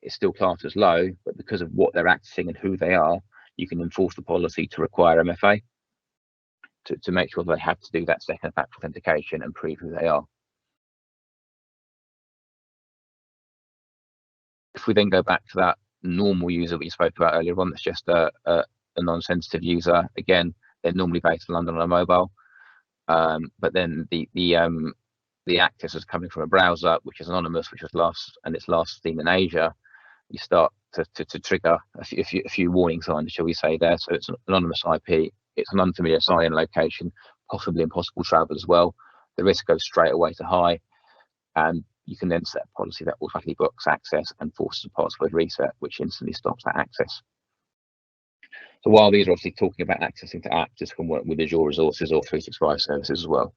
it's still classed as low, but because of what they're accessing and who they are, you can enforce the policy to require MFA to make sure they have to do that second factor authentication and prove who they are. If we then go back to that normal user we spoke about earlier on, that's just a non-sensitive user, again, they're normally based in London on a mobile, but then the access is coming from a browser which is anonymous, which was last seen in Asia. You start to trigger a few warning signs, shall we say, there. So it's an anonymous IP, it's an unfamiliar sign-in location, possibly impossible travel as well. The risk goes straight away to high, and you can then set a policy that automatically blocks access and forces a password reset, which instantly stops that access. So while these are obviously talking about accessing to apps, this can work with Azure resources or 365 services as well.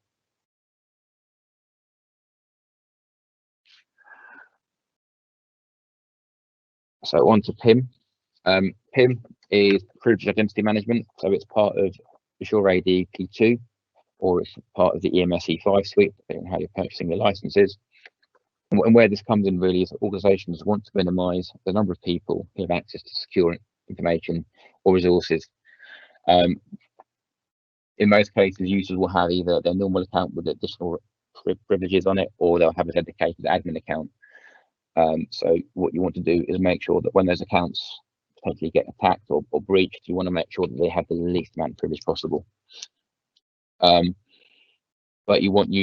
So on to PIM. PIM is Privileged Identity Management. So it's part of Azure AD P2, or it's part of the EMS E5 suite, depending on how you're purchasing your licenses. And where this comes in really is that organizations want to minimize the number of people who have access to secure information or resources. In most cases, users will have either their normal account with additional privileges on it, or they'll have a dedicated admin account. So what you want to do is make sure that when those accounts potentially get attacked or breached, you want to make sure that they have the least amount of privilege possible. But you want users